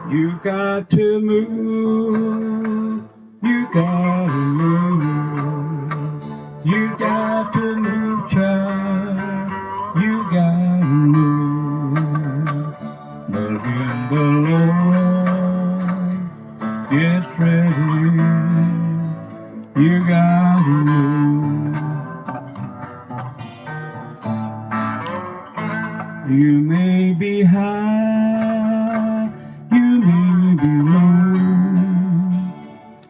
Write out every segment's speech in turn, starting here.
You got to move, you gotta move, you got to move, child, you gotta move. But when the Lord gets ready, you gotta move. You may be high, you may be low,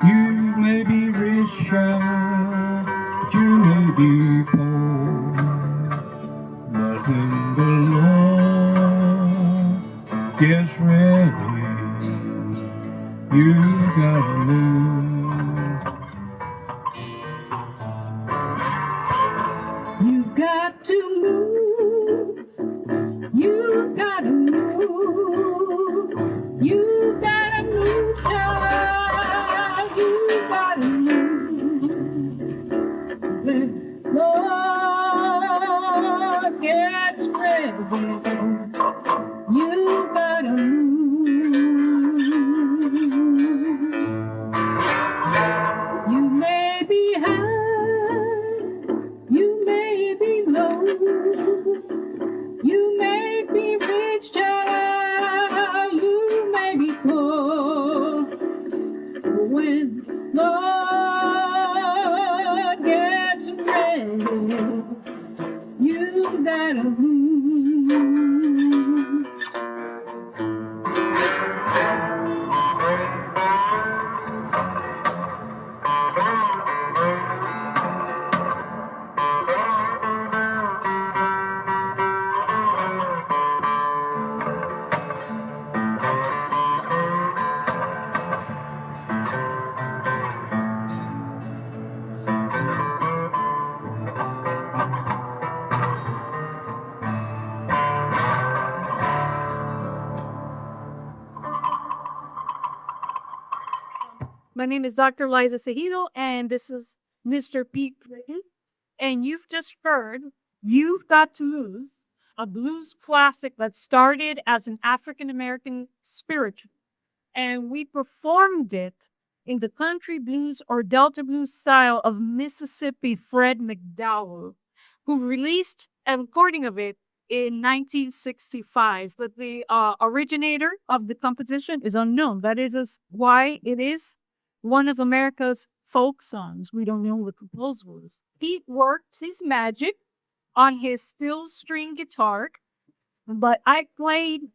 you may be rich, child, you may be poor. But when the Lord gets ready, you gotta move. You've got to move. You've got to move. You've got to move, child. You've got to move. When Lord gets ready, you've got to move. You may be high, you may be low, you may be rich, child, you may be poor. When God gets ready, you gotta move. My name is Dr. Liza Seigido, and this is Mr. Pete. And you've just heard You've Got to Lose, a blues classic that started as an African-American spiritual. And we performed it in the country blues or Delta blues style of Mississippi Fred McDowell, who released a recording of it in 1965. But the originator of the composition is unknown. That is why it is one of America's folk songs. We don't know who the composer was. Pete worked his magic on his steel string guitar, but I played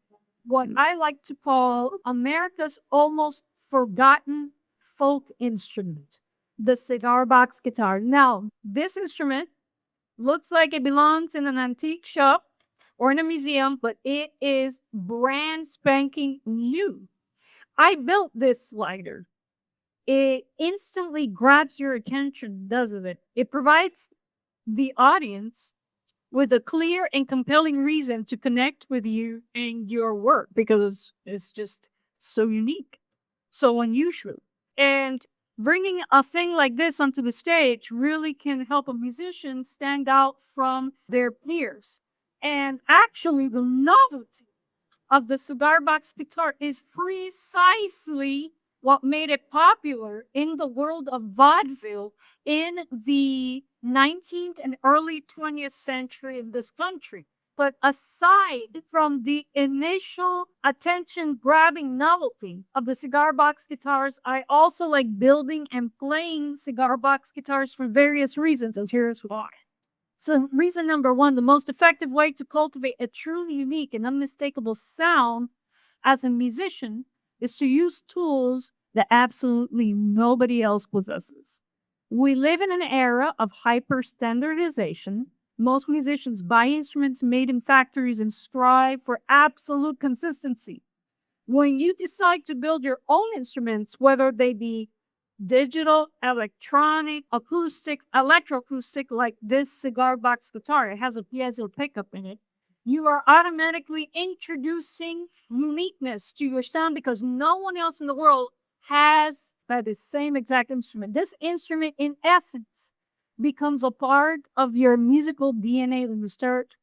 what I like to call America's almost forgotten folk instrument, the cigar box guitar. Now, this instrument looks like it belongs in an antique shop or in a museum, but it is brand spanking new. I built this slider. It instantly grabs your attention, doesn't it? It provides the audience with a clear and compelling reason to connect with you and your work because it's just so unique, so unusual. And bringing a thing like this onto the stage really can help a musician stand out from their peers. And actually, the novelty of the cigar box guitar is precisely what made it popular in the world of vaudeville in the 19th and early 20th century in this country. But aside from the initial attention-grabbing novelty of the cigar box guitars, I also like building and playing cigar box guitars for various reasons, and here's why. So reason number one, the most effective way to cultivate a truly unique and unmistakable sound as a musician is to use tools that absolutely nobody else possesses. We live in an era of hyper-standardization. Most musicians buy instruments made in factories and strive for absolute consistency. When you decide to build your own instruments, whether they be digital, electronic, acoustic, electroacoustic, like this cigar box guitar. It has a piezo pickup in it. You are automatically introducing uniqueness to your sound because no one else in the world has that same exact instrument. This instrument, in essence, becomes a part of your musical DNA when you start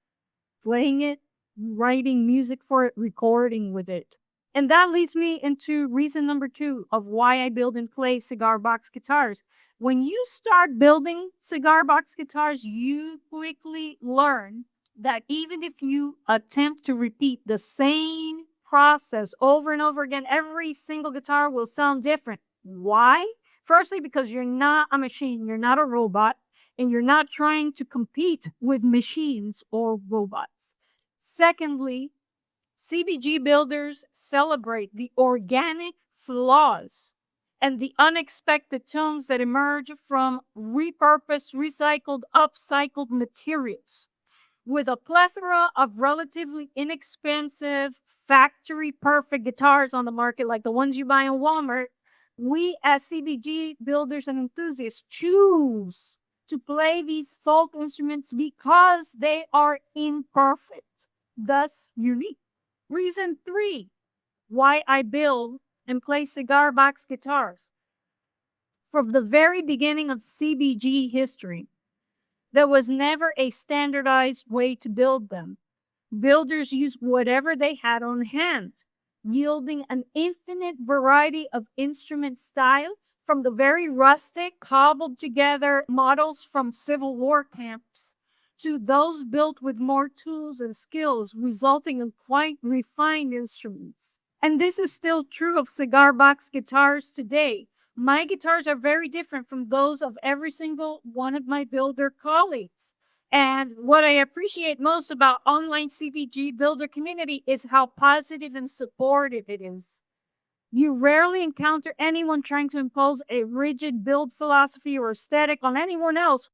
playing it, writing music for it, recording with it. And that leads me into reason number 2 of why I build and play cigar box guitars. When you start building cigar box guitars, you quickly learn that even if you attempt to repeat the same process over and over again, every single guitar will sound different. Why? Firstly, because you're not a machine, you're not a robot, and you're not trying to compete with machines or robots. Secondly, CBG builders celebrate the organic flaws and the unexpected tones that emerge from repurposed, recycled, upcycled materials. With a plethora of relatively inexpensive, factory perfect guitars on the market, like the ones you buy in Walmart, we as CBG builders and enthusiasts choose to play these folk instruments because they are imperfect, thus unique. Reason 3 why I build and play cigar box guitars. From the very beginning of CBG history, there was never a standardized way to build them. Builders used whatever they had on hand, yielding an infinite variety of instrument styles, from the very rustic, cobbled together models from Civil War camps to those built with more tools and skills, resulting in quite refined instruments. And this is still true of cigar box guitars today. My guitars are very different from those of every single one of my builder colleagues. And what I appreciate most about online CBG builder community is how positive and supportive it is. You rarely encounter anyone trying to impose a rigid build philosophy or aesthetic on anyone else.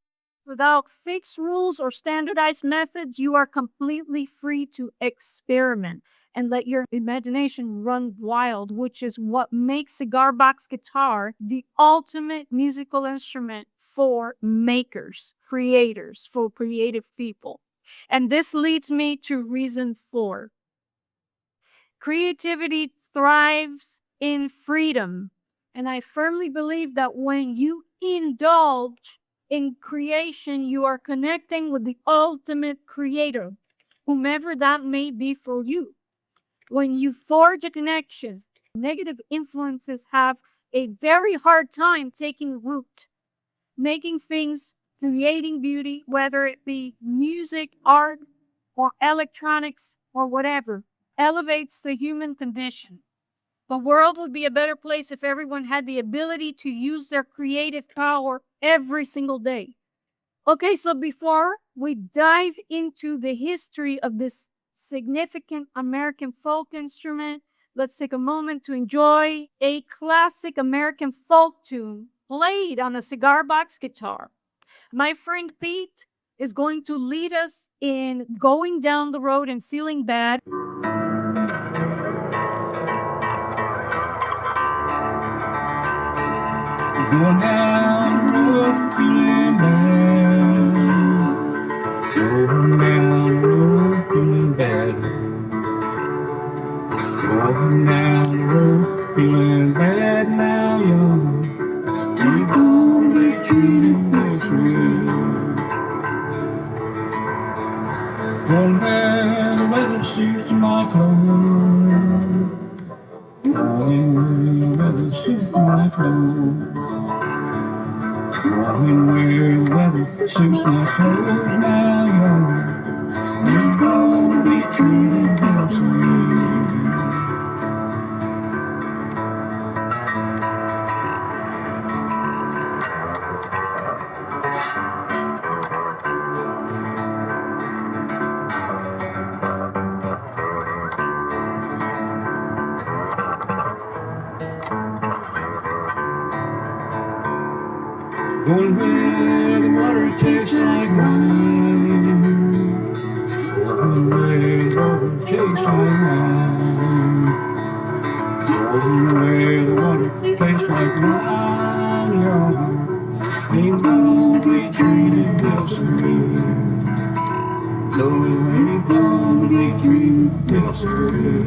Without fixed rules or standardized methods, you are completely free to experiment and let your imagination run wild, which is what makes cigar box guitar the ultimate musical instrument for makers, creators, for creative people. And this leads me to reason 4. Creativity thrives in freedom. And I firmly believe that when you indulge in creation, you are connecting with the ultimate creator, whomever that may be for you. When you forge a connection, negative influences have a very hard time taking root, making things, creating beauty, whether it be music, art, or electronics, or whatever, elevates the human condition. The world would be a better place if everyone had the ability to use their creative power every single day. Okay, so before we dive into the history of this significant American folk instrument, let's take a moment to enjoy a classic American folk tune played on a cigar box guitar. My friend Pete is going to lead us in Going Down the Road and Feeling Bad. Going down the road, feeling bad. Going down the road, feeling bad. Going down the road, feeling bad now, y'all. You're gonna be treated this way. Going where the weather suits my clothes. Going where the weather suits my clothes. Going where the weather suits my clothes now, y'all. You're gonna be treated this way. Going where the water tastes like wine. Going where the water tastes like wine. Going where the water tastes like wine. now young ain't gonna be treated this way. No, ain't gonna be treated this way.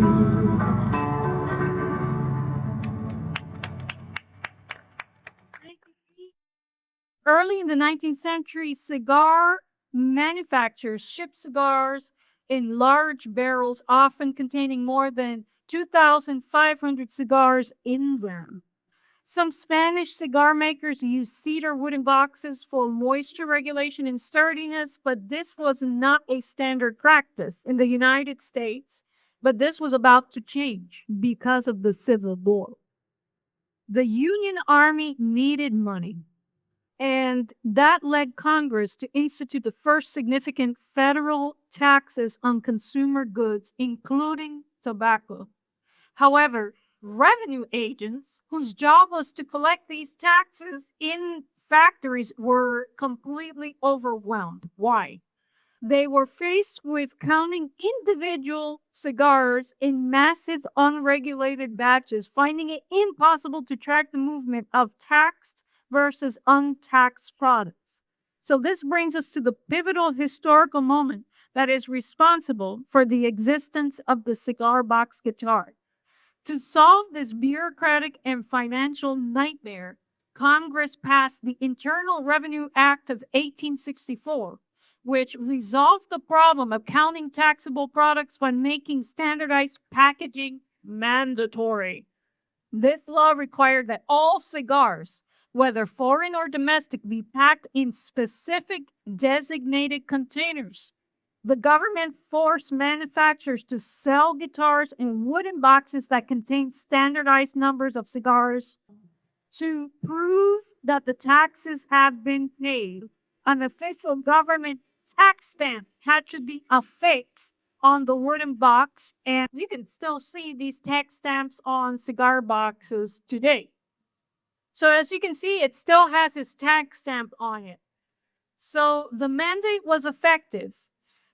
Early in the 19th century, cigar manufacturers shipped cigars in large barrels, often containing more than 2,500 cigars in them. Some Spanish cigar makers used cedar wooden boxes for moisture regulation and sturdiness, but this was not a standard practice in the United States. But this was about to change because of the Civil War. The Union Army needed money, and that led Congress to institute the first significant federal taxes on consumer goods, including tobacco. However, revenue agents, whose job was to collect these taxes in factories, were completely overwhelmed. Why? They were faced with counting individual cigars in massive unregulated batches, finding it impossible to track the movement of taxed versus untaxed products. So, this brings us to the pivotal historical moment that is responsible for the existence of the cigar box guitar. To solve this bureaucratic and financial nightmare, Congress passed the Internal Revenue Act of 1864, which resolved the problem of counting taxable products by making standardized packaging mandatory. This law required that all cigars, whether foreign or domestic, be packed in specific designated containers. The government forced manufacturers to sell guitars in wooden boxes that contained standardized numbers of cigars. To prove that the taxes had been paid, an official government tax stamp had to be affixed on the wooden box, and you can still see these tax stamps on cigar boxes today. So as you can see, it still has its tax stamp on it. So the mandate was effective.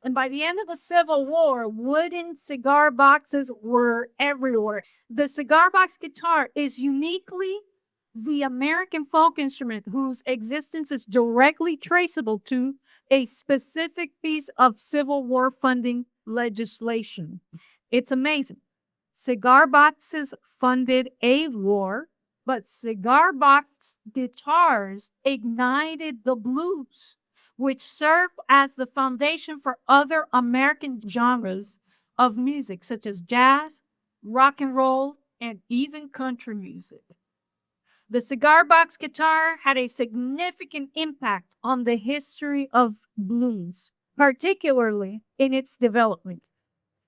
And by the end of the Civil War, wooden cigar boxes were everywhere. The cigar box guitar is uniquely the American folk instrument whose existence is directly traceable to a specific piece of Civil War funding legislation. It's amazing. Cigar boxes funded a war, but cigar box guitars ignited the blues, which served as the foundation for other American genres of music, such as jazz, rock and roll, and even country music. The cigar box guitar had a significant impact on the history of blues, particularly in its development.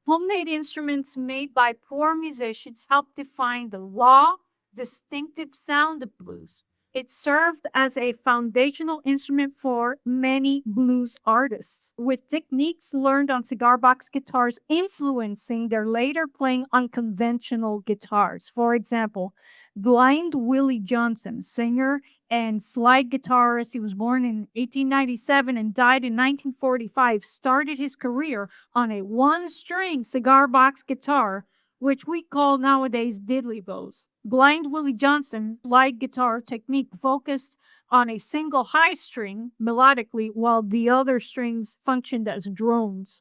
Homemade instruments made by poor musicians helped define the raw, distinctive sound of blues. It served as a foundational instrument for many blues artists, with techniques learned on cigar box guitars influencing their later playing on conventional guitars. For example, Blind Willie Johnson, singer and slide guitarist, he was born in 1897 and died in 1945, started his career on a one-string cigar box guitar, which we call nowadays diddley bows. Blind Willie Johnson slide guitar technique focused on a single high string melodically, while the other strings functioned as drones.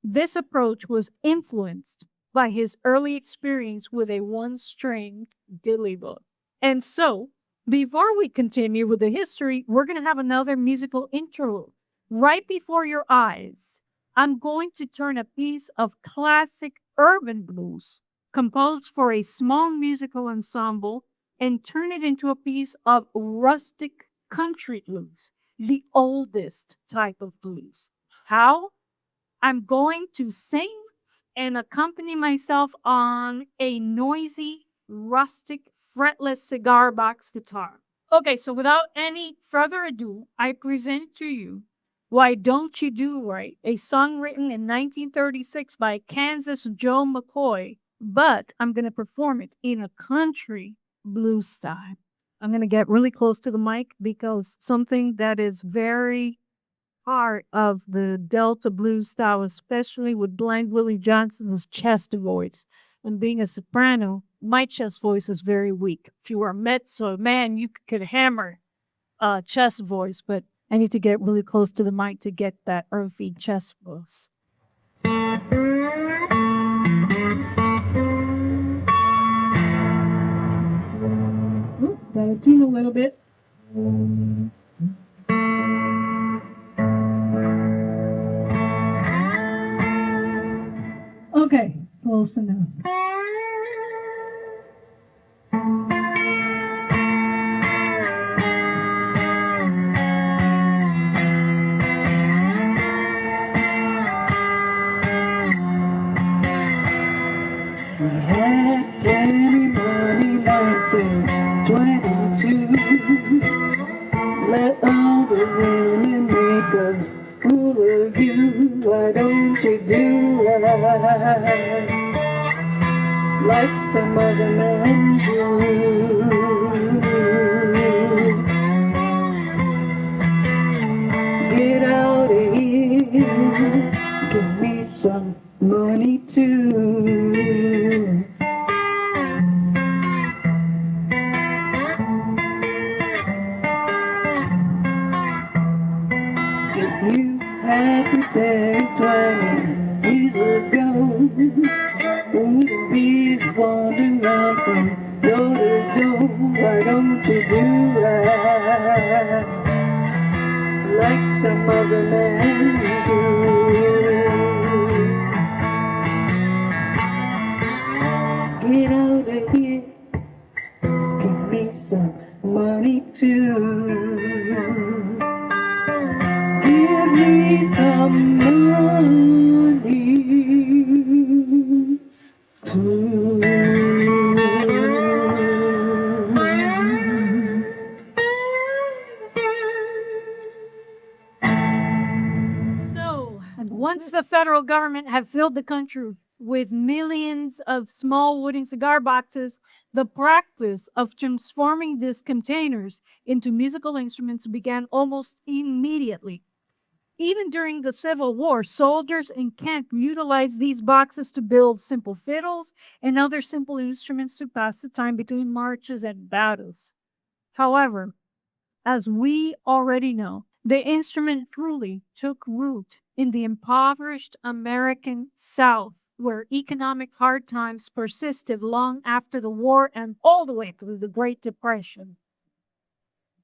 This approach was influenced by his early experience with a one-string diddley bow. And so, before we continue with the history, we're going to have another musical intro right before your eyes. I'm going to turn a piece of classic urban blues composed for a small musical ensemble and turn it into a piece of rustic country blues, the oldest type of blues. How? I'm going to sing and accompany myself on a noisy, rustic, fretless cigar box guitar. Okay, so without any further ado, I present to you Why Don't You Do Right, a song written in 1936 by Kansas Joe McCoy, but I'm going to perform it in a country blues style. I'm going to get really close to the mic because something that is very part of the Delta blues style, especially with Blind Willie Johnson's chest voice. And being a soprano, my chest voice is very weak. If you were a mezzo man, you could hammer chest voice, but I need to get really close to the mic to get that earthy chest voice. Oop, gotta tune a little bit. Okay, close enough. We had plenty money, 1922. Let all the women make a fool of you. Why don't you do right like some other men do? Get out of here, give me some money too. If you had been there 20 years ago, wouldn't be wandering around from door to door. Why don't you do right like some other men do? Get out of here, give me some money too. Give me some money too. So, once the federal government had filled the country with millions of small wooden cigar boxes, the practice of transforming these containers into musical instruments began almost immediately. Even during the Civil War, soldiers in camp utilized these boxes to build simple fiddles and other simple instruments to pass the time between marches and battles. However, as we already know, the instrument truly took root in the impoverished American South, where economic hard times persisted long after the war and all the way through the Great Depression.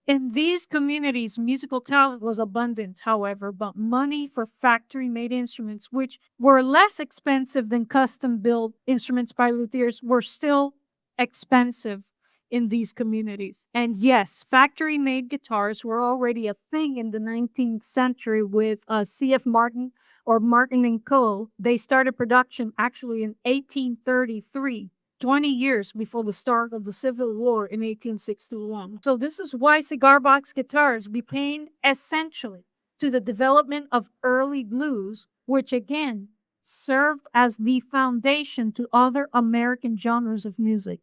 In these communities, musical talent was abundant, however, but money for factory-made instruments, which were less expensive than custom-built instruments by luthiers, were still expensive in these communities. And yes, factory-made guitars were already a thing in the 19th century with C.F. Martin or Martin and Co. They started production actually in 1833. 20 years before the start of the Civil War in 1861. So this is why cigar box guitars became essentially to the development of early blues, which again served as the foundation to other American genres of music.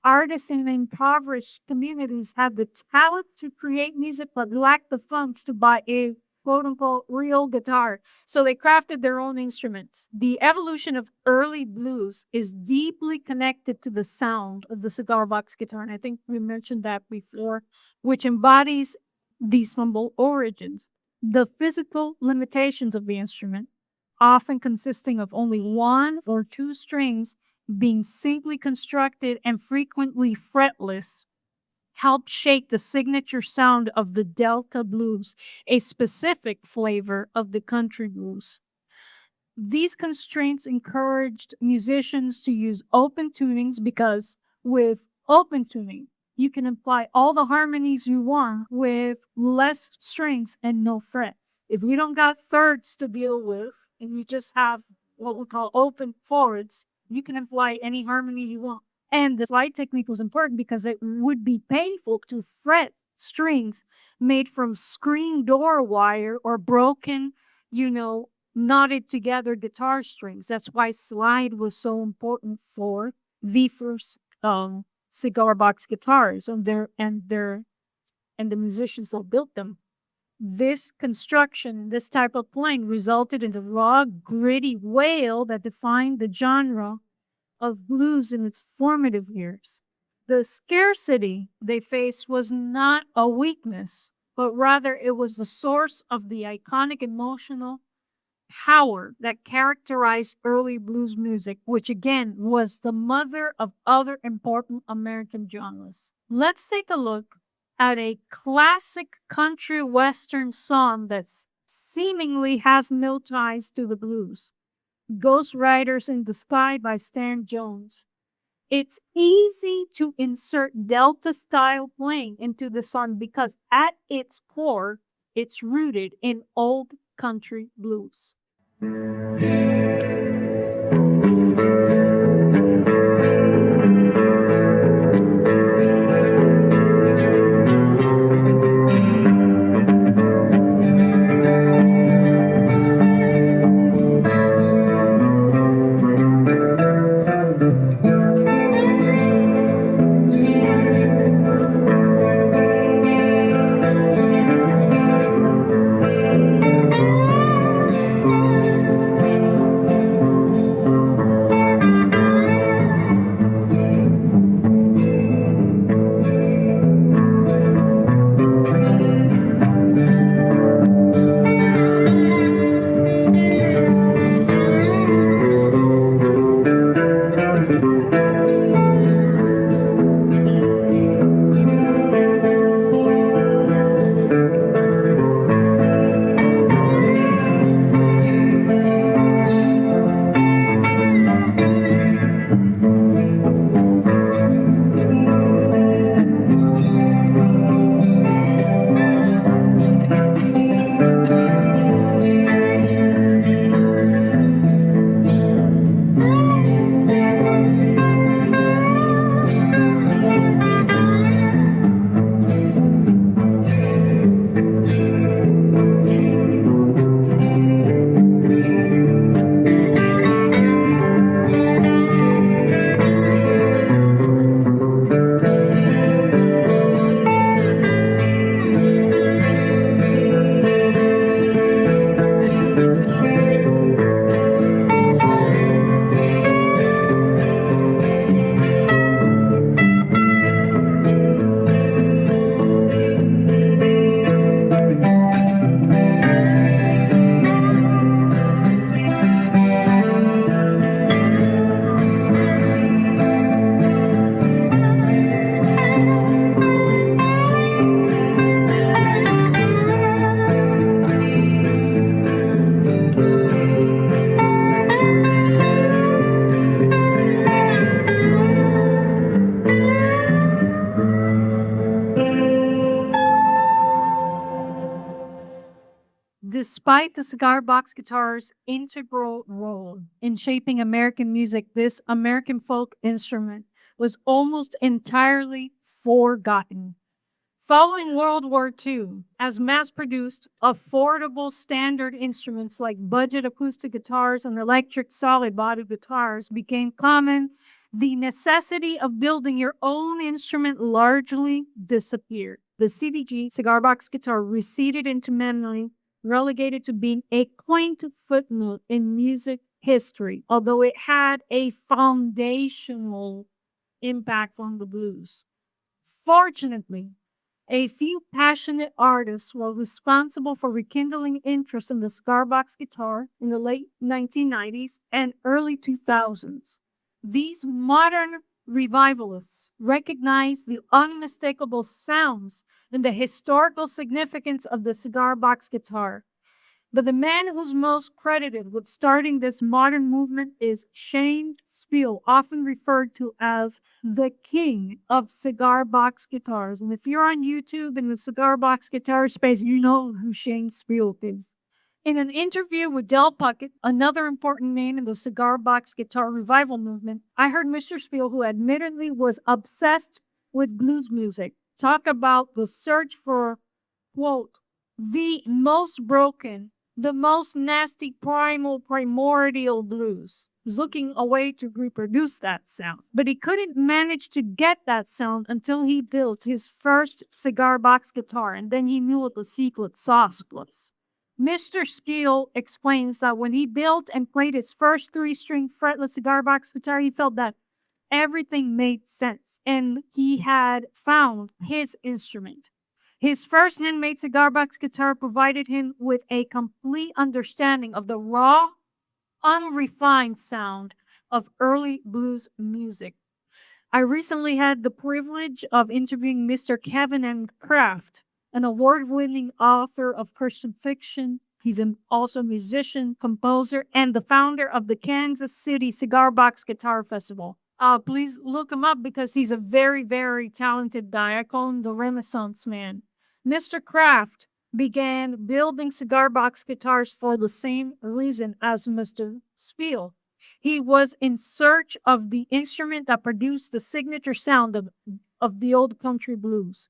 Artists in impoverished communities had the talent to create music but lacked the funds to buy a quote-unquote real guitar, so they crafted their own instruments. The evolution of early blues is deeply connected to the sound of the cigar box guitar, and I think we mentioned that before, which embodies these humble origins. The physical limitations of the instrument, often consisting of only one or two strings being simply constructed and frequently fretless, helped shape the signature sound of the Delta blues, a specific flavor of the country blues. These constraints encouraged musicians to use open tunings because with open tuning, you can apply all the harmonies you want with less strings and no frets. If you don't got thirds to deal with and you just have what we call open chords, you can apply any harmony you want. And the slide technique was important because it would be painful to fret strings made from screen door wire or broken, knotted together guitar strings. That's why slide was so important for the first cigar box guitars and the musicians that built them. This construction, this type of playing resulted in the raw, gritty wail that defined the genre of blues in its formative years. The scarcity they faced was not a weakness, but rather it was the source of the iconic emotional power that characterized early blues music, which again was the mother of other important American genres. Let's take a look at a classic country western song that seemingly has no ties to the blues. Ghost Riders in the Sky by Stan Jones. It's easy to insert Delta style playing into the song because at its core, it's rooted in old country blues. Despite the cigar box guitar's integral role in shaping American music, this American folk instrument was almost entirely forgotten. Following World War II, as mass produced, affordable standard instruments like budget acoustic guitars and electric solid body guitars became common, the necessity of building your own instrument largely disappeared. The CBG, cigar box guitar, receded into memory, relegated to being a quaint footnote in music history, although it had a foundational impact on the blues. Fortunately, a few passionate artists were responsible for rekindling interest in the cigar box guitar in the late 1990s and early 2000s. These modern revivalists recognized the unmistakable sounds and the historical significance of the cigar box guitar. But the man who's most credited with starting this modern movement is Shane Spiel, often referred to as the king of cigar box guitars. And if you're on YouTube in the cigar box guitar space, you know who Shane Spiel is. In an interview with Del Puckett, another important name in the cigar box guitar revival movement, I heard Mr. Spiel, who admittedly was obsessed with blues music, talk about the search for, quote, the most broken, the most nasty primordial blues, looking a way to reproduce that sound. But he couldn't manage to get that sound until he built his first cigar box guitar, and then he knew what the secret sauce was. Mr. Spiel explains that when he built and played his first 3-string fretless cigar box guitar, he felt that everything made sense and he had found his instrument. His first handmade cigar box guitar provided him with a complete understanding of the raw, unrefined sound of early blues music. I recently had the privilege of interviewing Mr. Kevin and Kraft, an award-winning author of Christian fiction. He's also a musician, composer, and the founder of the Kansas City Cigar Box Guitar Festival. Please look him up because he's a very, very talented guy. I call him the Renaissance man. Mr. Kraft began building cigar box guitars for the same reason as Mr. Spiel. He was in search of the instrument that produced the signature sound of the old country blues.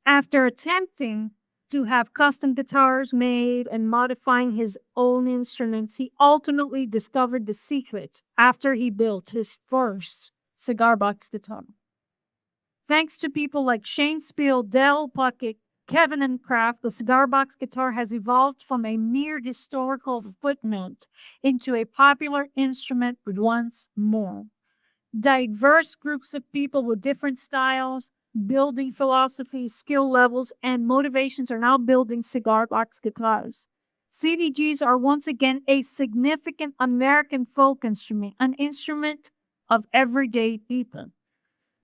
After attempting to have custom guitars made and modifying his own instruments, he ultimately discovered the secret after he built his first cigar box guitar. Thanks to people like Shane Spiel, Del Puckett, Kevin and Kraft, the cigar box guitar has evolved from a mere historical footnote into a popular instrument once more. Diverse groups of people with different styles, building philosophies, skill levels, and motivations are now building cigar box guitars. CBGs are once again a significant American folk instrument, an instrument of everyday people.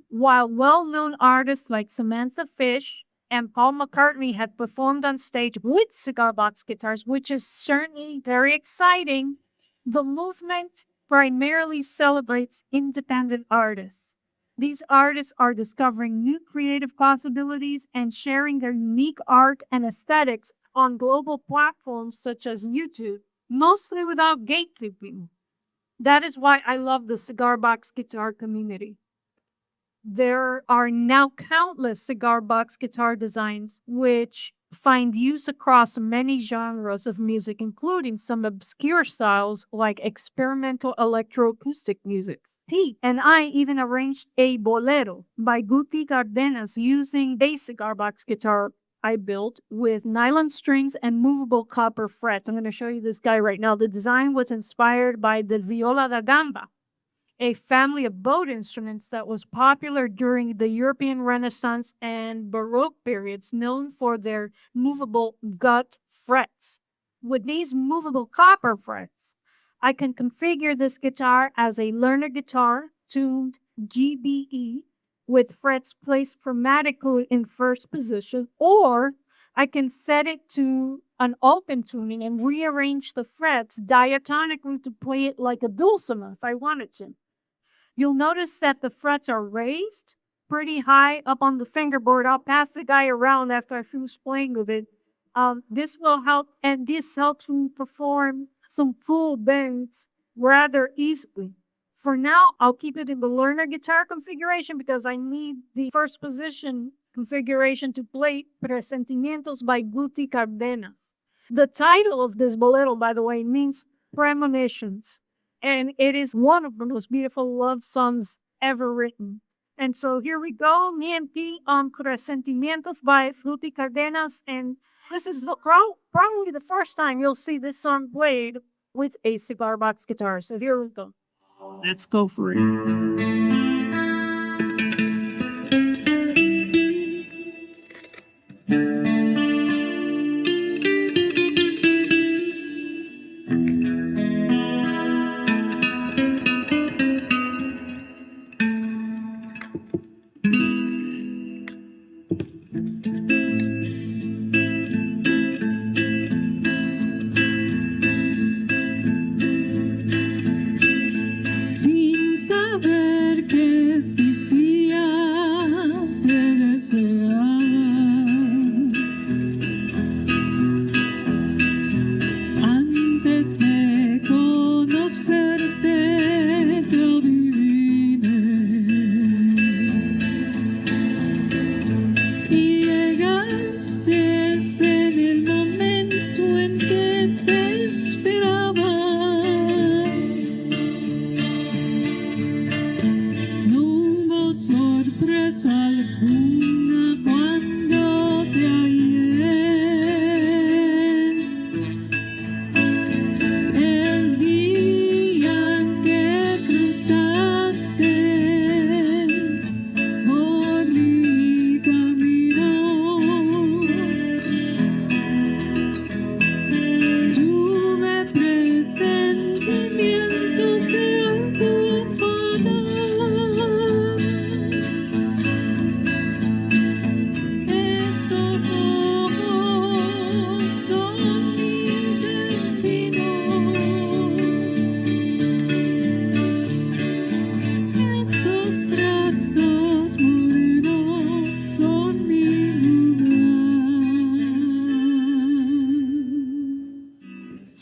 While well-known artists like Samantha Fish and Paul McCartney had performed on stage with cigar box guitars, which is certainly very exciting, the movement primarily celebrates independent artists. These artists are discovering new creative possibilities and sharing their unique art and aesthetics on global platforms such as YouTube, mostly without gatekeeping. That is why I love the cigar box guitar community. There are now countless cigar box guitar designs which find use across many genres of music, including some obscure styles like experimental electro-acoustic music. He and I even arranged a bolero by Guti Cardenas using a cigar box guitar I built with nylon strings and movable copper frets. I'm going to show you this guy right now. The design was inspired by the viola da gamba, a family of bowed instruments that was popular during the European Renaissance and Baroque periods, known for their movable gut frets. With these movable copper frets, I can configure this guitar as a learner guitar tuned GBE with frets placed chromatically in first position, or I can set it to an open tuning and rearrange the frets diatonically to play it like a dulcimer if I wanted to. You'll notice that the frets are raised pretty high up on the fingerboard. I'll pass the guy around after I finish playing with it. This will help, and this helps me perform some full bends rather easily. For now, I'll keep it in the learner guitar configuration because I need the first position configuration to play Presentimientos by Guti Cardenas. The title of this bolero, by the way, means premonitions, and it is one of the most beautiful love songs ever written. And so here we go, me and P on Presentimientos by Guti Cardenas, and this is probably the first time you'll see this song played with a cigar box guitar. So here we go. Let's go for it. Sin saber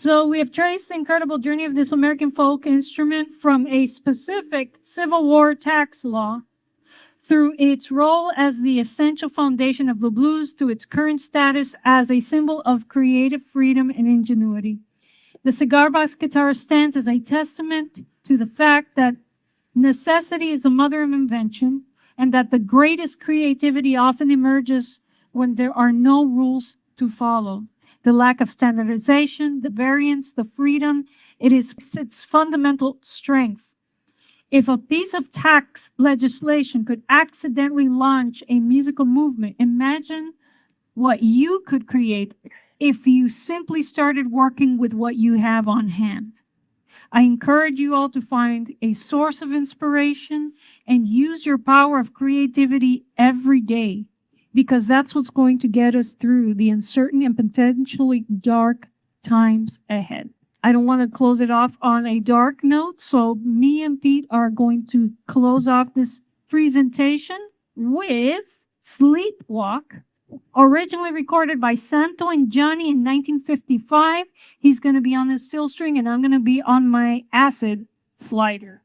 So we have traced the incredible journey of this American folk instrument from a specific Civil War tax law through its role as the essential foundation of the blues to its current status as a symbol of creative freedom and ingenuity. The cigar box guitar stands as a testament to the fact that necessity is the mother of invention and that the greatest creativity often emerges when there are no rules to follow. The lack of standardization, the variance, the freedom, it is its fundamental strength. If a piece of tax legislation could accidentally launch a musical movement, imagine what you could create if you simply started working with what you have on hand. I encourage you all to find a source of inspiration and use your power of creativity every day, because that's what's going to get us through the uncertain and potentially dark times ahead. I don't want to close it off on a dark note, so me and Pete are going to close off this presentation with Sleepwalk, originally recorded by Santo and Johnny in 1955. He's going to be on his steel string and I'm going to be on my acid slider.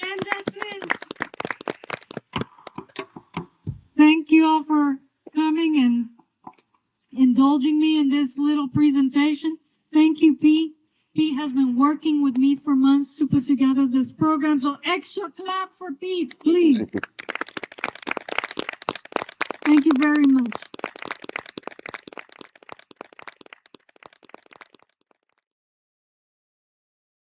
And that's it. Thank you all for coming and indulging me in this little presentation. Thank you, Pete. Pete has been working with me for months to put together this program, so extra clap for Pete, please. Thank you very much.